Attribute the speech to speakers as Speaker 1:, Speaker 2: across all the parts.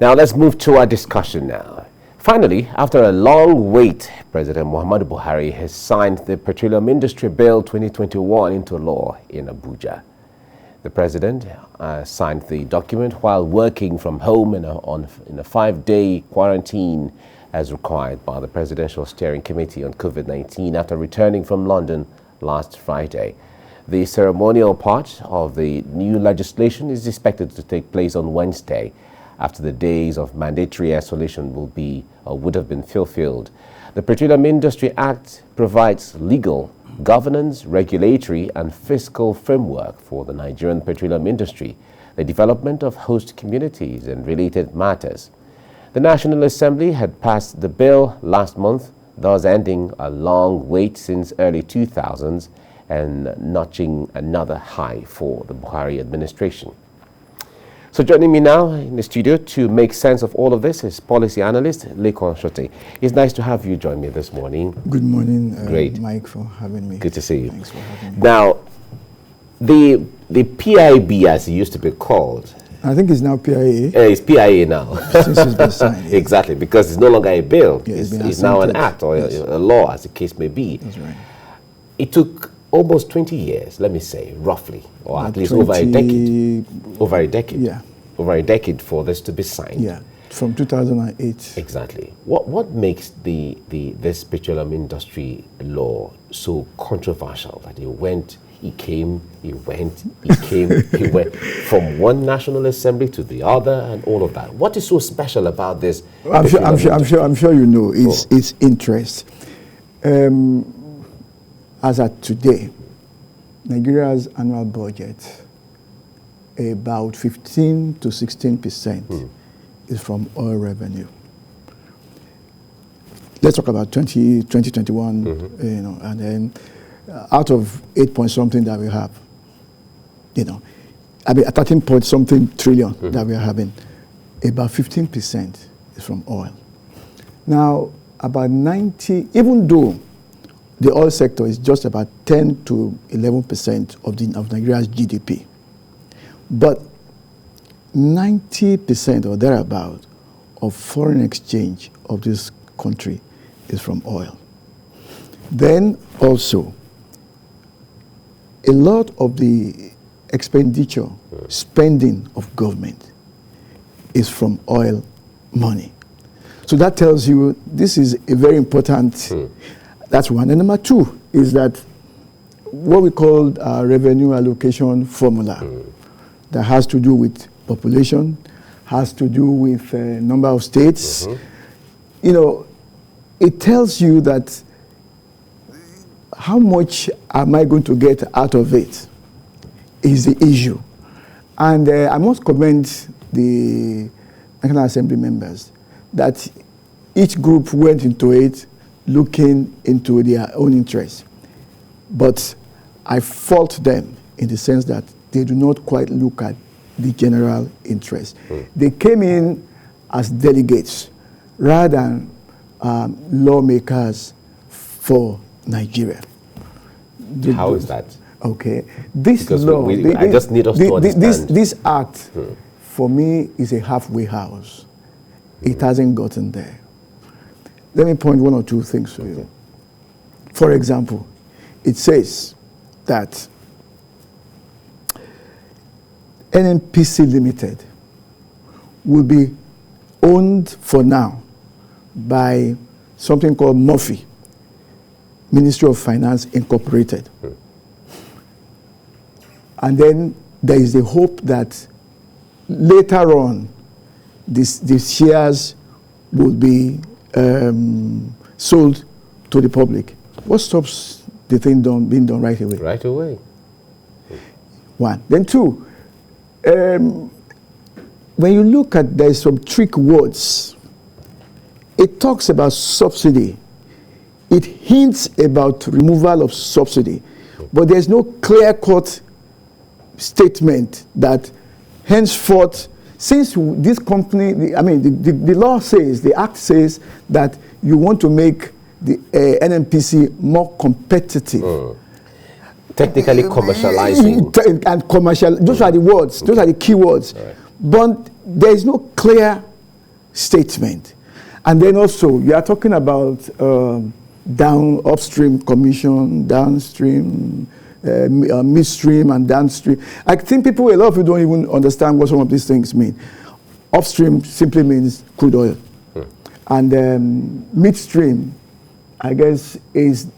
Speaker 1: Now let's move to our discussion now. Finally, after a long wait, President Muhammadu Buhari has signed the Petroleum Industry Bill 2021 into law in Abuja. The president signed the document while working from home in a 5-day quarantine as required by the Presidential Steering Committee on COVID-19 after returning from London last Friday. The ceremonial part of the new legislation is expected to take place on Wednesday, after the days of mandatory isolation would have been fulfilled. The Petroleum Industry Act provides legal, governance, regulatory and fiscal framework for the Nigerian petroleum industry, the development of host communities and related matters. The National Assembly had passed the bill last month, thus ending a long wait since early 2000s and notching another high for the Buhari administration. So joining me now in the studio to make sense of all of this is policy analyst Lekon Shote. It's nice to have you join me this morning.
Speaker 2: Good morning,
Speaker 1: Great.
Speaker 2: Mike, for having me.
Speaker 1: Good to see you.
Speaker 2: Thanks for having me.
Speaker 1: Now, the PIB, as it used to be called,
Speaker 2: I think it's now PIA.
Speaker 1: It's PIA now.
Speaker 2: Since it's been signed. Yes.
Speaker 1: Exactly, because it's no longer a bill.
Speaker 2: Yeah,
Speaker 1: it's now an act or
Speaker 2: yes.
Speaker 1: a law, as the case may be.
Speaker 2: That's right.
Speaker 1: It took almost 20 years, let me say, roughly, or
Speaker 2: About
Speaker 1: at least over a decade. Over a decade.
Speaker 2: Yeah.
Speaker 1: Over a decade for this to be signed.
Speaker 2: Yeah, from 2008.
Speaker 1: Exactly. What makes this petroleum industry law so controversial that he came, he went from one National Assembly to the other and all of that? What is so special about this?
Speaker 2: I'm sure you know its interest. As at today, Nigeria's annual budget, about 15 to 16% is from oil revenue. Let's talk about 2021, and then out of 8 point something that we have, a 13 point something trillion that we are having, about 15% is from oil. Now, about 90, even though the oil sector is just about 10 to 11% of Nigeria's GDP, but 90% or thereabout of foreign exchange of this country is from oil. Then also, a lot of the expenditure, spending of government is from oil money. So that tells you this is a very important, that's one. And number two is that what we call a revenue allocation formula that has to do with population, has to do with number of states. It tells you that how much am I going to get out of it is the issue. And I must commend the National Assembly members that each group went into it looking into their own interests. But I fault them in the sense that they do not quite look at the general interest. They came in as delegates rather than lawmakers for Nigeria.
Speaker 1: How is that?
Speaker 2: Okay. This
Speaker 1: because
Speaker 2: law,
Speaker 1: I just need us to understand.
Speaker 2: This act, for me, is a halfway house. It hasn't gotten there. Let me point one or two things to you. For example, it says that NNPC Limited will be owned for now by something called Murphy, Ministry of Finance Incorporated. And then there is the hope that later on these shares will be sold to the public. What stops the thing being done right away?
Speaker 1: Right away.
Speaker 2: One. Then two, when you look at, there's some trick words. It talks about subsidy. It hints about removal of subsidy. But there's no clear-cut statement that henceforth, since this company, the law says, the act says that you want to make the NNPC more competitive.
Speaker 1: Technically commercializing.
Speaker 2: And commercial, those are the words, those are the key words. Right. But there is no clear statement. And then also, you are talking about upstream commission, downstream, midstream, and downstream. I think a lot of people don't even understand what some of these things mean. Upstream simply means crude oil. And midstream, I guess, is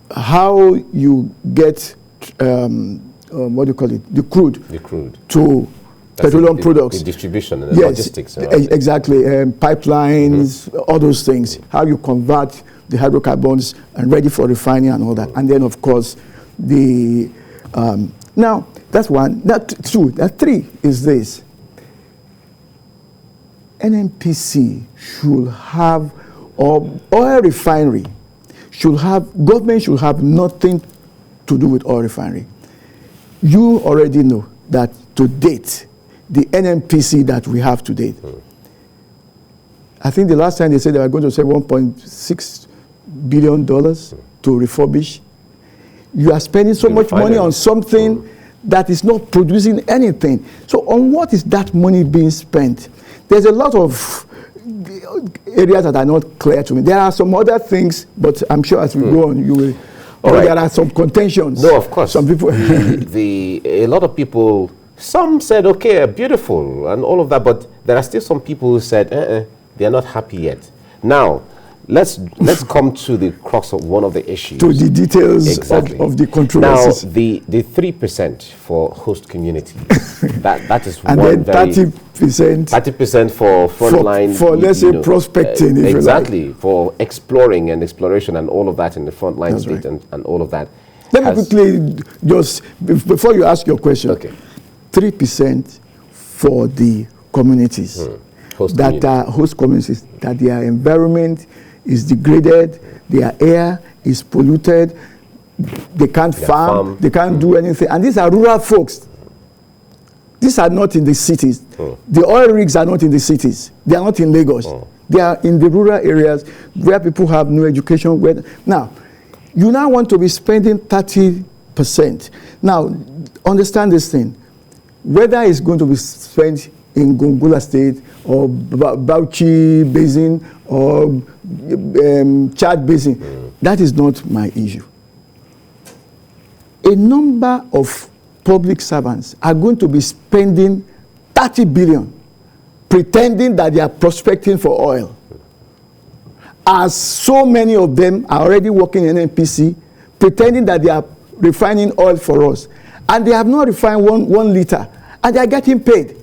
Speaker 2: how you get, what do you call it, the crude to petroleum products.
Speaker 1: The distribution and the logistics.
Speaker 2: Exactly. Pipelines, all those things. How you convert the hydrocarbons and ready for refining and all that. And then, of course, now, that's one. Two. Three is this. NNPC should have, or oil refinery government should have nothing to do with oil refinery. You already know that to date, the NNPC that we have to date, I think the last time they said they were going to save $1.6 billion to refurbish. You are spending so much money on something that is not producing anything. So on what is that money being spent? There's a lot of areas that are not clear to me. There are some other things, but I'm sure as we go on, you will. There are some contentions.
Speaker 1: No, of course.
Speaker 2: Some people.
Speaker 1: A lot of people. Some said, okay, beautiful, and all of that, but there are still some people who said, they are not happy yet. Now, let's come to the crux of one of the issues. To
Speaker 2: the details of the controversies.
Speaker 1: Now, the 3% for host communities, that is
Speaker 2: and
Speaker 1: one
Speaker 2: then
Speaker 1: very... 30% for frontline...
Speaker 2: For let's say, prospecting, if
Speaker 1: exactly,
Speaker 2: you like.
Speaker 1: For exploring and exploration and all of that in the frontline state and all of that.
Speaker 2: Let me quickly, just, before you ask your question, 3% for the communities host communities, that their environment is degraded, their air is polluted, they can't farm, they can't do anything. And these are rural folks. These are not in the cities. The oil rigs are not in the cities. They are not in Lagos. They are in the rural areas where people have no education. Now, you now want to be spending 30%. Now, understand this thing. Whether it's going to be spent in Gongola State or Bauchi Basin or Chad Basin, that is not my issue. A number of public servants are going to be spending 30 billion pretending that they are prospecting for oil. As so many of them are already working in NNPC, pretending that they are refining oil for us. And they have not refined one liter, and they are getting paid.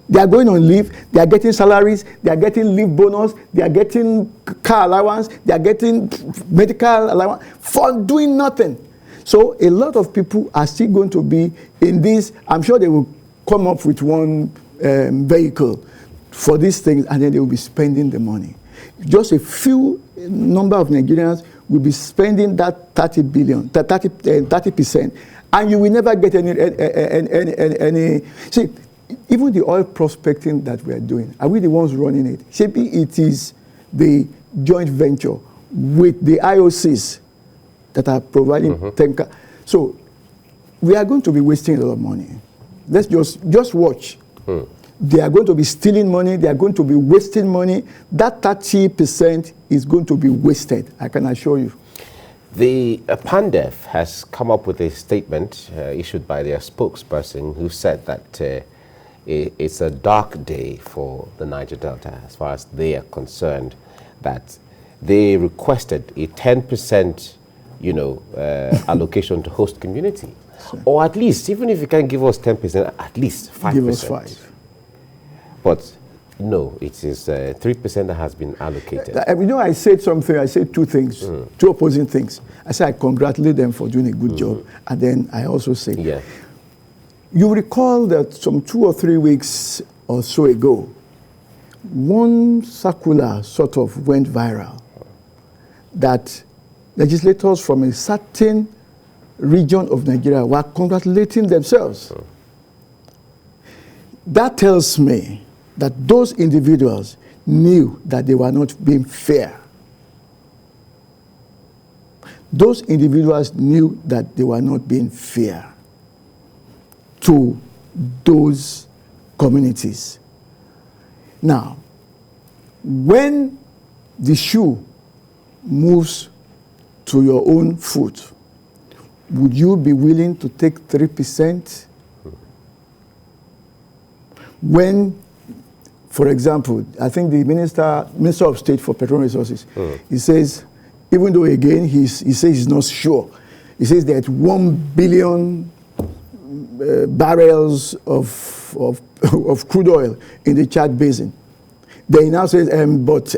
Speaker 2: They are going on leave, they are getting salaries, they are getting leave bonus, they are getting car allowance, they are getting medical allowance for doing nothing. So a lot of people are still going to be in this. I'm sure they will come up with one vehicle for these things, and then they will be spending the money. Just a few number of Nigerians will be spending that 30%, and you will never get any. See, even the oil prospecting that we are doing, are we the ones running it? Maybe it is the joint venture with the IOCs that are providing tanker. So we are going to be wasting a lot of money. Let's just watch. They are going to be stealing money. They are going to be wasting money. That 30% is going to be wasted, I can assure you.
Speaker 1: The Pandef has come up with a statement issued by their spokesperson who said that it's a dark day for the Niger Delta as far as they are concerned, that they requested a 10% allocation to host community. Sure. Or at least, even if you can't give us 10%, at least 5%.
Speaker 2: Give us 5%.
Speaker 1: But no, it is 3% that has been allocated.
Speaker 2: I said something, I said two things, two opposing things. I said I congratulate them for doing a good job. And then I also said, you recall that some 2 or 3 weeks or so ago, one circular sort of went viral that legislators from a certain region of Nigeria were congratulating themselves. That tells me that those individuals knew that they were not being fair. Those individuals knew that they were not being fair to those communities. Now, when the shoe moves to your own foot, would you be willing to take 3%? When, for example, I think the Minister of State for Petroleum Resources, he says, even though again he says he's not sure, he says that 1 billion barrels of crude oil in the Chad Basin. Then he now says, but,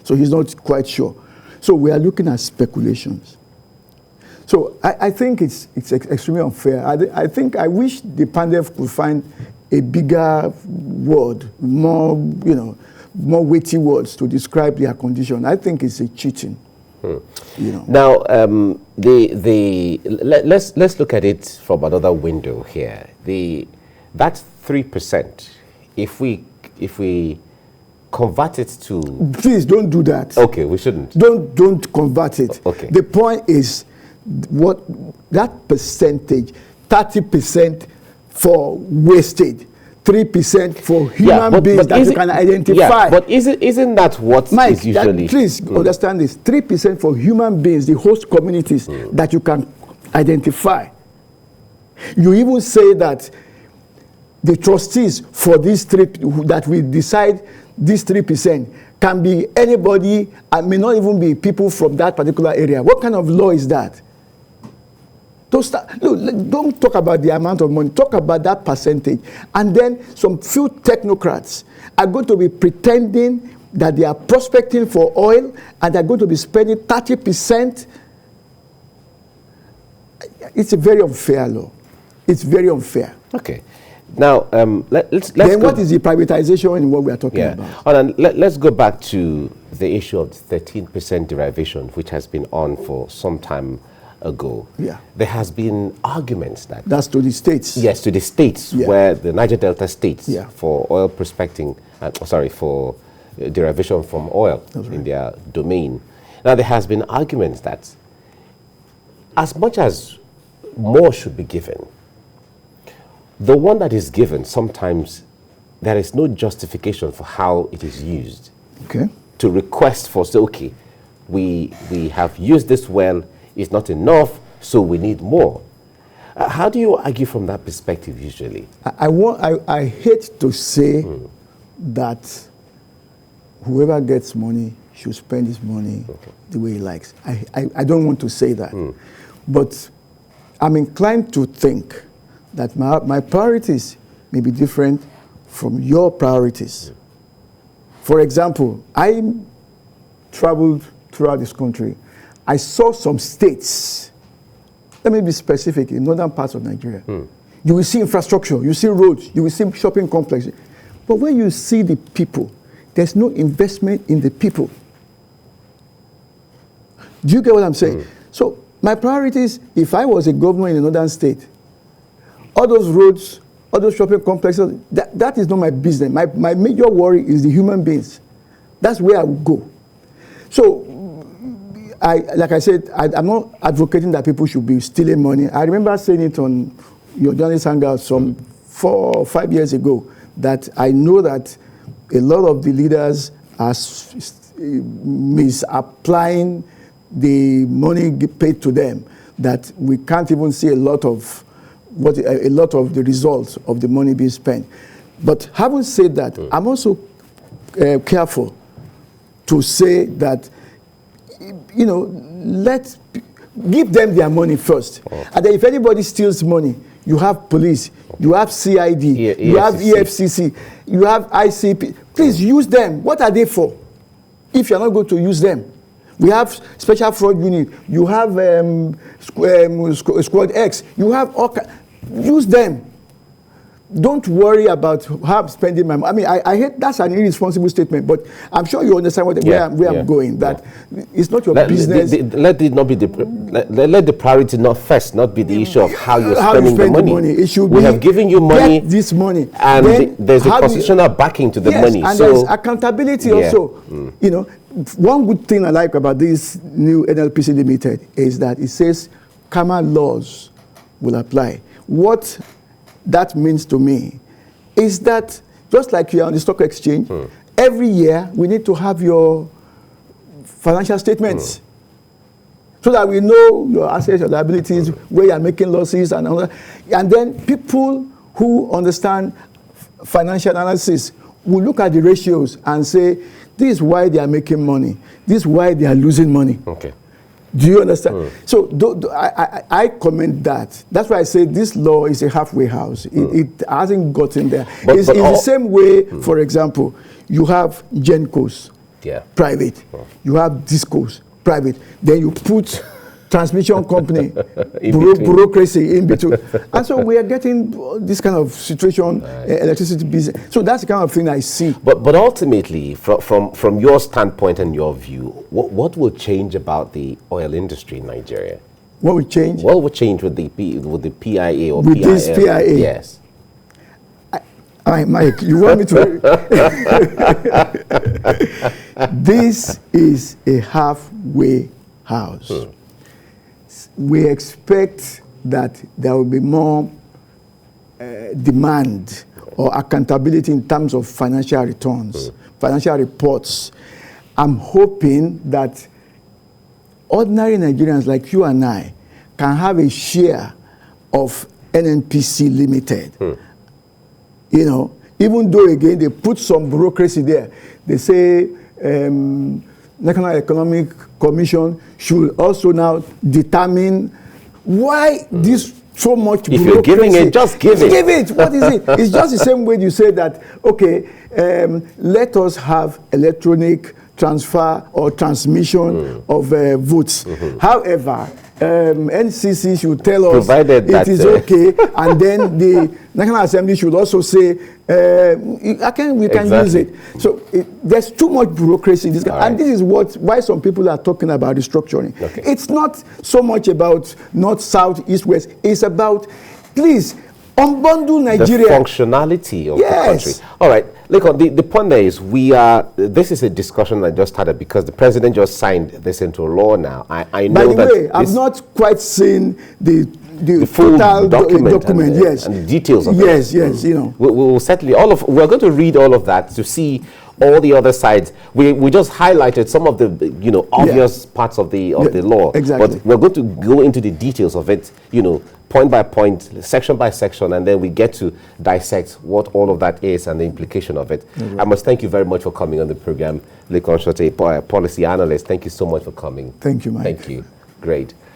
Speaker 2: so he's not quite sure. So we are looking at speculations. So I think it's extremely unfair. I wish the Pandems could find a bigger word, more weighty words to describe their condition. I think it's a cheating.
Speaker 1: Now, let's look at it from another window here. That's 3%. If we convert it to,
Speaker 2: please don't do that.
Speaker 1: Okay, we shouldn't.
Speaker 2: Don't convert it.
Speaker 1: Okay.
Speaker 2: The point is, what that percentage, 30% for wasted, 3% for human beings that you can identify.
Speaker 1: Yeah, but isn't that what
Speaker 2: Mike,
Speaker 1: is usually?
Speaker 2: Please understand this. 3% for human beings, the host communities that you can identify. You even say that the trustees for these that will decide this 3% can be anybody and may not even be people from that particular area. What kind of law is that? Don't talk about the amount of money. Talk about that percentage. And then some few technocrats are going to be pretending that they are prospecting for oil and they're going to be spending 30%. It's a very unfair law. It's very unfair.
Speaker 1: Okay. Now, let's
Speaker 2: then what is the privatization in what we are talking about?
Speaker 1: And let's go back to the issue of the 13% derivation, which has been on for some time ago.
Speaker 2: Yeah.
Speaker 1: There has been arguments that...
Speaker 2: That's to the states.
Speaker 1: Yes, to the states, where the Niger Delta states for oil prospecting, for derivation from oil in their domain. Now, there has been arguments that as much as more should be given, the one that is given, sometimes there is no justification for how it is used.
Speaker 2: Okay.
Speaker 1: To request for, say, okay, we have used this well, it's not enough, so we need more. How do you argue from that perspective usually?
Speaker 2: I hate to say that whoever gets money should spend his money the way he likes. I don't want to say that. But I'm inclined to think that my priorities may be different from your priorities. For example, I traveled throughout this country. I saw some states, let me be specific, in northern parts of Nigeria. You will see infrastructure, you see roads, you will see shopping complexes. But when you see the people, there's no investment in the people. Do you get what I'm saying? So my priorities, if I was a governor in a northern state, all those roads, all those shopping complexes, that is not my business. My major worry is the human beings. That's where I would go. So, like I said, I'm not advocating that people should be stealing money. I remember saying it on your journalist hangout some 4 or 5 years ago, that I know that a lot of the leaders are misapplying the money paid to them, that we can't even see a lot of the results of the money being spent. But having said that, I'm also careful to say that, give them their money first. And then if anybody steals money, you have police, you have CID, you have EFCC, you have ICP. Please use them. What are they for? If you're not going to use them. We have special fraud unit. You have Squad X. You have all use them. Don't worry about how I'm spending my money. I mean, I hate that's an irresponsible statement, but I'm sure you understand where I'm going. That it's not your business.
Speaker 1: Let the priority not be the issue of how you're spending the money.
Speaker 2: It should
Speaker 1: we have given you money,
Speaker 2: this money,
Speaker 1: and there's a constitutional backing to the money.
Speaker 2: And there's accountability also. One good thing I like about this new NLPC Limited is that it says common laws will apply. What that means to me is that just like you're on the stock exchange, every year we need to have your financial statements. So that we know your assets, your liabilities, where you're making losses, and all that. And then people who understand financial analysis will look at the ratios and say, this is why they are making money. This is why they are losing money.
Speaker 1: Okay.
Speaker 2: Do you understand? So I comment that. That's why I say this law is a halfway house. It hasn't gotten there. It's the same way, for example, you have Gencos, private. You have Discos, private. Then you put transmission company, bureaucracy in between. And so we are getting this kind of situation, electricity business. So that's the kind of thing I see.
Speaker 1: But ultimately, from your standpoint and your view, what will change about the oil industry in Nigeria?
Speaker 2: What will change?
Speaker 1: What will change with the PIA or
Speaker 2: with
Speaker 1: PIL?
Speaker 2: This PIA?
Speaker 1: Yes.
Speaker 2: Mike, you want me to? This is a halfway house. We expect that there will be more demand or accountability in terms of financial returns, financial reports. I'm hoping that ordinary Nigerians like you and I can have a share of NNPC Limited. You know, even though again they put some bureaucracy there, they say National Economic Commission should also now determine why this so much
Speaker 1: if
Speaker 2: bureaucracy.
Speaker 1: you're giving it, just give it.
Speaker 2: Give it. What is it? It's just the same way you say that, okay, let us have electronic transfer or transmission of votes. However, NCC should tell us
Speaker 1: provided
Speaker 2: it is okay, and then the National Assembly should also say we can use it. So there's too much bureaucracy in this, and this is why some people are talking about restructuring. It's not so much about north, south, east, west. It's about, please, unbundle Nigeria.
Speaker 1: The functionality of the country. All right. Look, the point there is this is a discussion I just had because the president just signed this into law now. I know
Speaker 2: By the way, I've not quite seen the
Speaker 1: full
Speaker 2: total
Speaker 1: document and,
Speaker 2: yes.
Speaker 1: And the details of it.
Speaker 2: Yes, you know.
Speaker 1: We'll certainly, we're going to read all of that to see all the other sides. We just highlighted some of the, obvious parts of the law.
Speaker 2: Exactly.
Speaker 1: But we're going to go into the details of it, point by point, section by section, and then we get to dissect what all of that is and the implication of it. I must thank you very much for coming on the program. Lekon Shote, policy analyst, thank you so much for coming.
Speaker 2: Thank you, Mike.
Speaker 1: Thank you. Great.